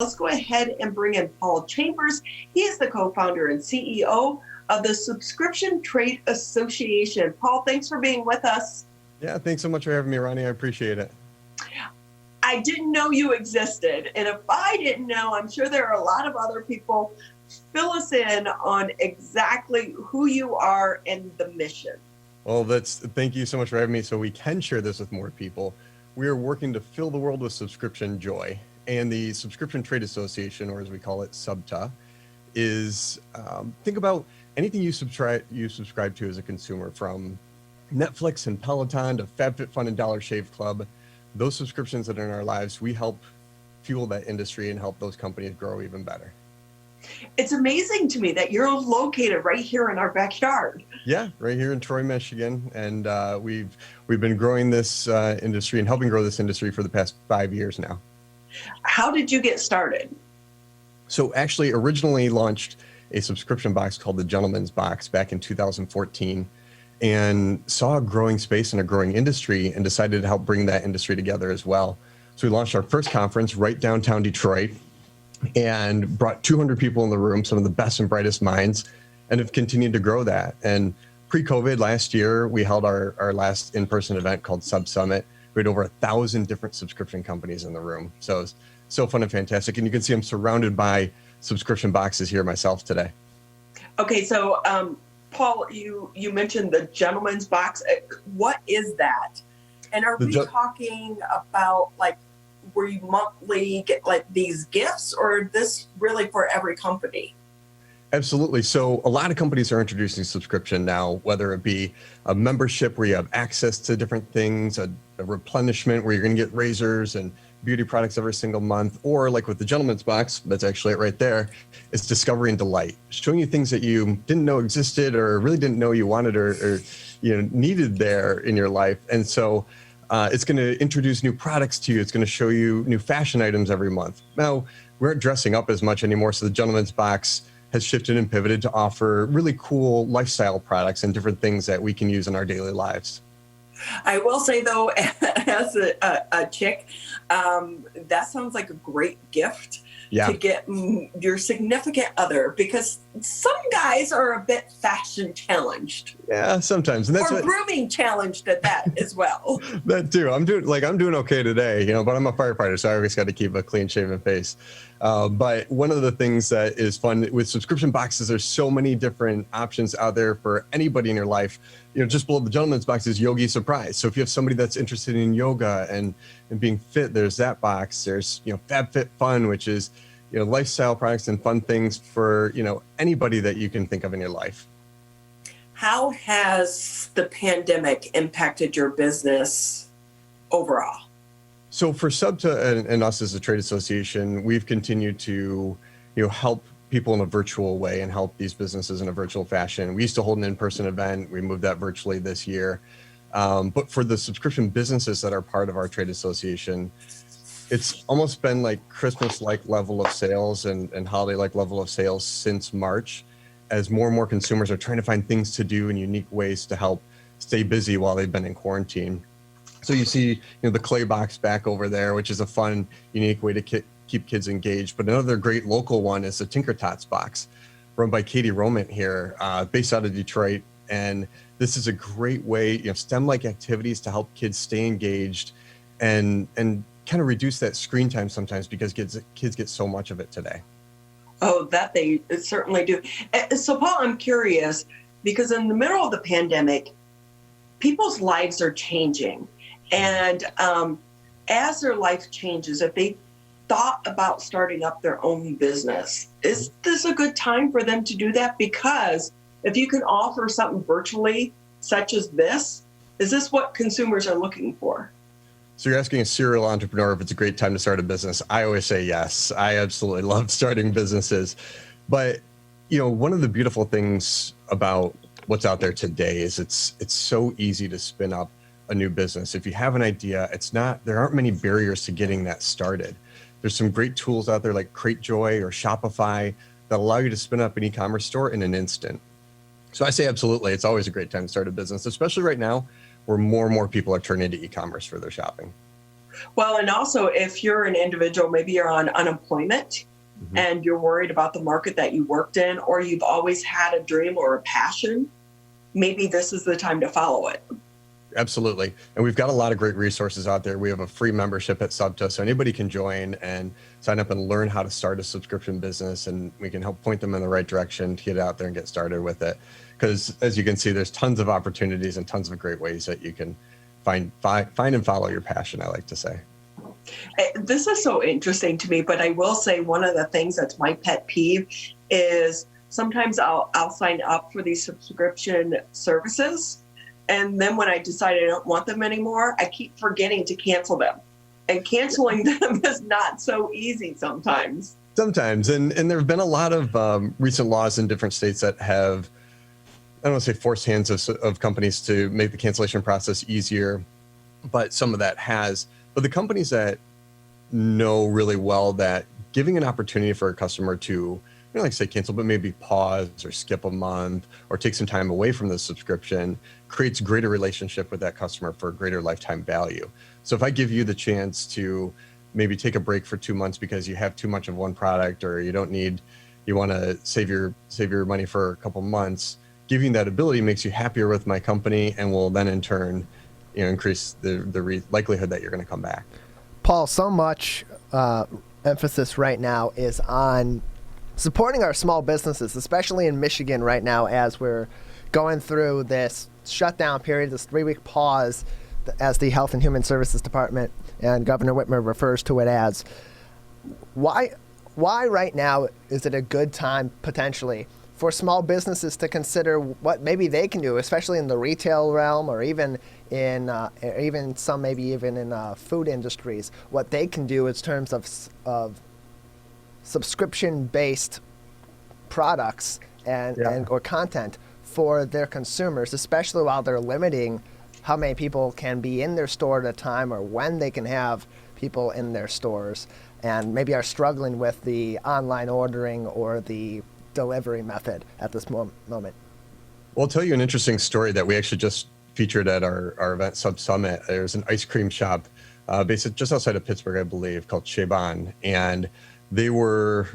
Let's go ahead and bring in Paul Chambers. He is the co-founder and CEO of the Subscription Trade Association. Paul, thanks for being with us. Yeah, thanks so much for having me, Ronnie. I appreciate it. I didn't know you existed. And if I didn't know, I'm sure there are a lot of other people. Fill us in on exactly who you are and the mission. Well, thank you so much for having me so we can share this with more people. We are working to fill the world with subscription joy. And the Subscription Trade Association, or as we call it, SUBTA, is think about anything you subscribe to as a consumer, from Netflix and Peloton to FabFitFun and Dollar Shave Club. Those subscriptions that are in our lives, we help fuel that industry and help those companies grow even better. It's amazing to me that you're located right here in our backyard. Yeah, right here in Troy, Michigan. And we've been growing this industry and helping grow this industry for the past 5 years now. How did you get started? So actually originally launched a subscription box called the Gentleman's Box back in 2014 and saw a growing space and a growing industry and decided to help bring that industry together as well. So we launched our first conference right downtown Detroit and brought 200 people in the room, some of the best and brightest minds, and have continued to grow that. And pre-COVID last year, we held our last in-person event called Sub Summit. We had over 1,000 different subscription companies in the room. So it's so fun and fantastic. And you can see I'm surrounded by subscription boxes here myself today. Okay, so Paul, you mentioned the Gentleman's Box. What is that? And are we talking about like where you monthly get like these gifts, or is this really for every company? Absolutely. So a lot of companies are introducing subscription now, whether it be a membership where you have access to different things, a replenishment where you're going to get razors and beauty products every single month, or like with the Gentleman's Box, that's actually it right there, it's discovery and delight, showing you things that you didn't know existed or really didn't know you wanted or needed there in your life. And so it's going to introduce new products to you. It's going to show you new fashion items every month. Now, we aren't dressing up as much anymore, so the Gentleman's Box has shifted and pivoted to offer really cool lifestyle products and different things that we can use in our daily lives. I will say though, as a chick, that sounds like a great gift to get your significant other, because some guys are a bit fashion challenged. Yeah, sometimes. And that's grooming challenged at that as well. That too. I'm doing okay today, but I'm a firefighter, so I always got to keep a clean shaven face. But one of the things that is fun with subscription boxes, there's so many different options out there for anybody in your life. Just below the Gentleman's Box is Yogi Surprise. So if you have somebody that's interested in yoga and being fit, there's that box. There's FabFitFun, which is lifestyle products and fun things for anybody that you can think of in your life. How has the pandemic impacted your business overall? So for SUBTA and us as a trade association, we've continued to help people in a virtual way and help these businesses in a virtual fashion. We used to hold an in-person event. We moved that virtually this year. But for the subscription businesses that are part of our trade association, it's almost been like Christmas-like level of sales and holiday-like level of sales since March, as more and more consumers are trying to find things to do in unique ways to help stay busy while they've been in quarantine. So you see the clay box back over there, which is a fun, unique way to keep kids engaged. But another great local one is the Tinker Tots box, run by Katie Romant here, based out of Detroit. And this is a great way, STEM-like activities to help kids stay engaged and kind of reduce that screen time sometimes, because kids get so much of it today. Oh, that they certainly do. So Paul, I'm curious, because in the middle of the pandemic, people's lives are changing. And as their life changes, if they thought about starting up their own business, is this a good time for them to do that? Because if you can offer something virtually, such as this, is this what consumers are looking for? So you're asking a serial entrepreneur if it's a great time to start a business. I always say yes. I absolutely love starting businesses. But, one of the beautiful things about what's out there today is it's so easy to spin up a new business. If you have an idea, there aren't many barriers to getting that started. There's some great tools out there like CrateJoy or Shopify that allow you to spin up an e-commerce store in an instant. So I say absolutely, it's always a great time to start a business, especially right now where more and more people are turning to e-commerce for their shopping. Well, and also if you're an individual, maybe you're on unemployment and you're worried about the market that you worked in, or you've always had a dream or a passion, maybe this is the time to follow it. Absolutely. And we've got a lot of great resources out there. We have a free membership at SUBTA, so anybody can join and sign up and learn how to start a subscription business, and we can help point them in the right direction to get out there and get started with it. Because as you can see, there's tons of opportunities and tons of great ways that you can find and follow your passion, I like to say. This is so interesting to me, but I will say one of the things that's my pet peeve is sometimes I'll sign up for these subscription services, and then when I decide I don't want them anymore, I keep forgetting to cancel them. And canceling them is not so easy sometimes. Sometimes, and there have been a lot of recent laws in different states that have, I don't want to say forced hands of companies to make the cancellation process easier, but some of that has. But the companies that know really well that giving an opportunity for a customer to, like say cancel, but maybe pause or skip a month or take some time away from the subscription creates greater relationship with that customer for greater lifetime value. So if I give you the chance to maybe take a break for 2 months because you have too much of one product, or you want to save your money for a couple months, giving that ability makes you happier with my company and will then in turn, increase the likelihood that you're going to come back. Paul, so much emphasis right now is on supporting our small businesses, especially in Michigan right now as we're going through this shutdown period, this 3-week pause, as the Health and Human Services Department and Governor Whitmer refers to it as. Why right now is it a good time potentially for small businesses to consider what maybe they can do, especially in the retail realm, or even in food industries, what they can do in terms of subscription-based products or content for their consumers, especially while they're limiting how many people can be in their store at a time or when they can have people in their stores, and maybe are struggling with the online ordering or the delivery method at this moment. Well, I'll tell you an interesting story that we actually just featured at our event Sub Summit. There's an ice cream shop based just outside of Pittsburgh, I believe, called Chabon, and they were,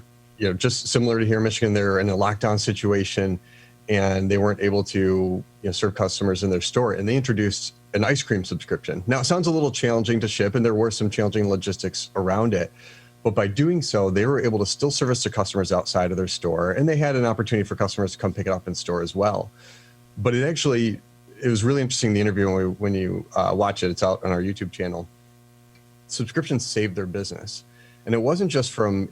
just similar to here in Michigan. They were in a lockdown situation, and they weren't able to serve customers in their store, and they introduced an ice cream subscription. Now, it sounds a little challenging to ship, and there were some challenging logistics around it, but by doing so, they were able to still service their customers outside of their store, and they had an opportunity for customers to come pick it up in store as well. But it was really interesting, the interview, when you watch it. It's out on our YouTube channel. Subscriptions saved their business, and it wasn't just from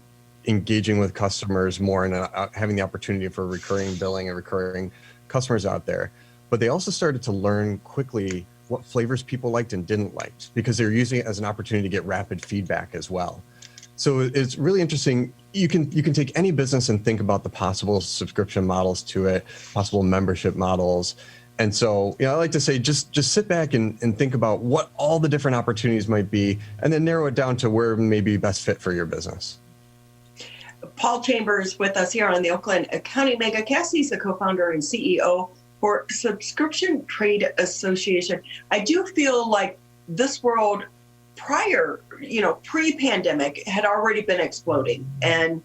engaging with customers more and having the opportunity for recurring billing and recurring customers out there, but they also started to learn quickly what flavors people liked and didn't like, because they were using it as an opportunity to get rapid feedback as well. So it's really interesting. You can take any business and think about the possible subscription models to it, possible membership models. And so, I like to say, just sit back and think about what all the different opportunities might be, and then narrow it down to where may be best fit for your business. Paul Chambers with us here on the Oakland County Megacast. He's the co-founder and CEO for Subscription Trade Association. I do feel like this world pre-pandemic had already been exploding, and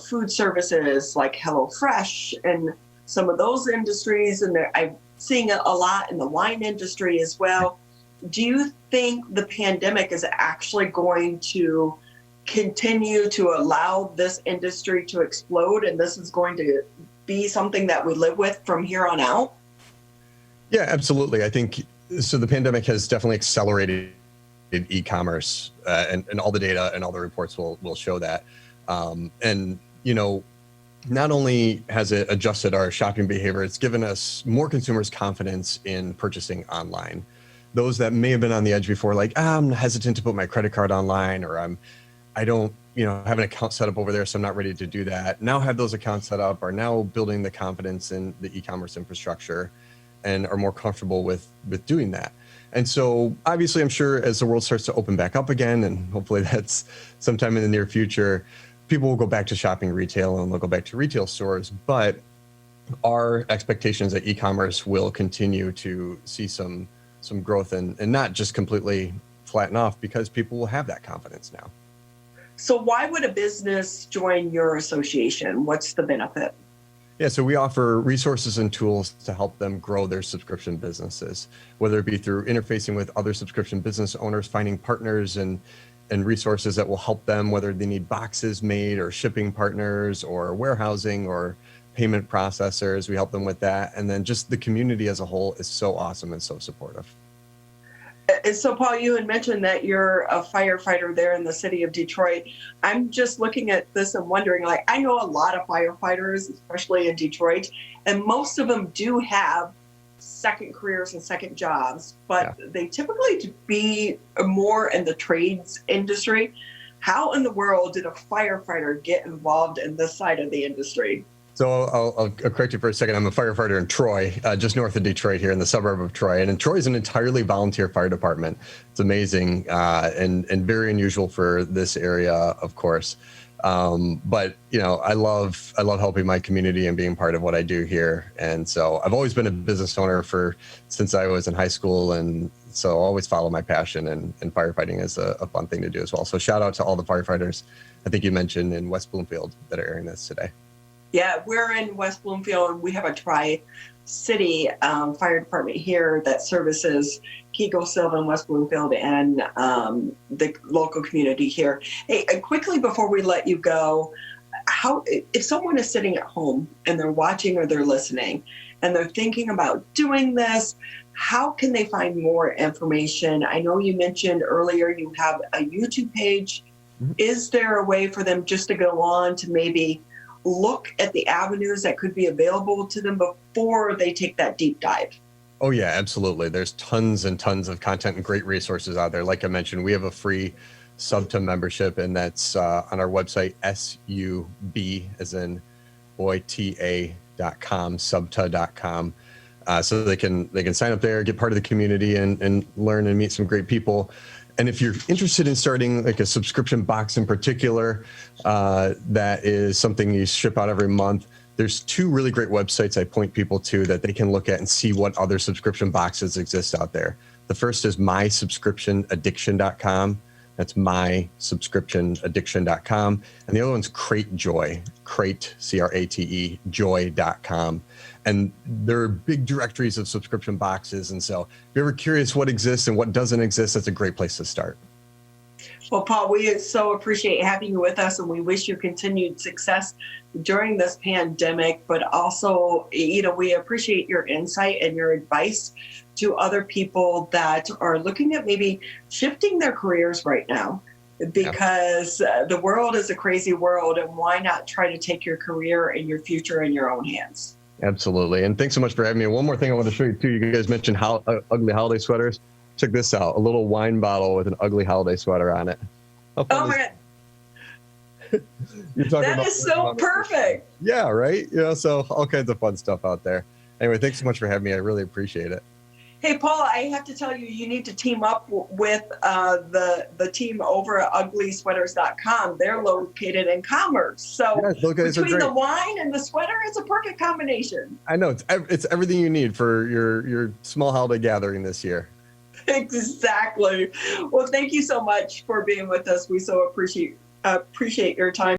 food services like HelloFresh and some of those industries, and I'm seeing it a lot in the wine industry as well. Do you think the pandemic is actually going to continue to allow this industry to explode, and this is going to be something that we live with from here on out? Yeah, absolutely. I think so. The pandemic has definitely accelerated e-commerce, and all the data and all the reports will show that. Not only has it adjusted our shopping behavior, it's given us more consumers confidence in purchasing online. Those that may have been on the edge before, like, I'm hesitant to put my credit card online, or I don't have an account set up over there, so I'm not ready to do that, now have those accounts set up, are now building the confidence in the e-commerce infrastructure and are more comfortable with doing that. And so obviously, I'm sure as the world starts to open back up again, and hopefully that's sometime in the near future, people will go back to shopping retail and they'll go back to retail stores. But our expectations that e-commerce will continue to see some growth, and not just completely flatten off because people will have that confidence now. So why would a business join your association? What's the benefit? Yeah, so we offer resources and tools to help them grow their subscription businesses, whether it be through interfacing with other subscription business owners, finding partners and resources that will help them, whether they need boxes made or shipping partners or warehousing or payment processors. We help them with that. And then just the community as a whole is so awesome and so supportive. So, Paul, you had mentioned that you're a firefighter there in the city of Detroit. I'm just looking at this and wondering, like, I know a lot of firefighters, especially in Detroit, and most of them do have second careers and second jobs, but they typically be more in the trades industry. How in the world did a firefighter get involved in this side of the industry? So I'll correct you for a second. I'm a firefighter in Troy, just north of Detroit here in the suburb of Troy. And Troy is an entirely volunteer fire department. It's amazing and very unusual for this area, of course. But, you know, I love helping my community and being part of what I do here. And so I've always been a business owner since I was in high school. And so I'll always follow my passion, and firefighting is a fun thing to do as well. So shout out to all the firefighters I think you mentioned in West Bloomfield that are airing this today. Yeah, we're in West Bloomfield, and we have a tri-city fire department here that services Keego, Silva, and West Bloomfield, and the local community here. Hey, quickly before we let you go, if someone is sitting at home and they're watching or they're listening and they're thinking about doing this, how can they find more information? I know you mentioned earlier you have a YouTube page. Mm-hmm. Is there a way for them just to go on to maybe look at the avenues that could be available to them before they take that deep dive? Oh yeah, absolutely. There's tons and tons of content and great resources out there. Like I mentioned, we have a free SUBTA membership, and that's on our website, SUB as in boyta.com, SUBTA.com. So they can sign up there, get part of the community, and learn and meet some great people. And if you're interested in starting like a subscription box in particular, that is something you ship out every month, there's two really great websites I point people to that they can look at and see what other subscription boxes exist out there. The first is mysubscriptionaddiction.com. That's mysubscriptionaddiction.com. And the other one's Crate Joy, Crate, C-R-A-T-E, joy.com. And there are big directories of subscription boxes. And so if you're ever curious what exists and what doesn't exist, that's a great place to start. Well, Paul, we so appreciate having you with us, and we wish you continued success during this pandemic. But also, you know, we appreciate your insight and your advice to other people that are looking at maybe shifting their careers right now, because the world is a crazy world, and why not try to take your career and your future in your own hands? Absolutely. And thanks so much for having me. One more thing I want to show you too. You guys mentioned ugly holiday sweaters. Check this out, a little wine bottle with an ugly holiday sweater on it. Oh my God. That is so perfect. Yeah, right? You know, so all kinds of fun stuff out there. Anyway, thanks so much for having me. I really appreciate it. Hey, Paul, I have to tell you, you need to team up with the team over at uglysweaters.com. They're located in Commerce. So between the wine and the sweater, it's a perfect combination. I know. It's everything you need for your small holiday gathering this year. Exactly. Well, thank you so much for being with us. We so appreciate your time.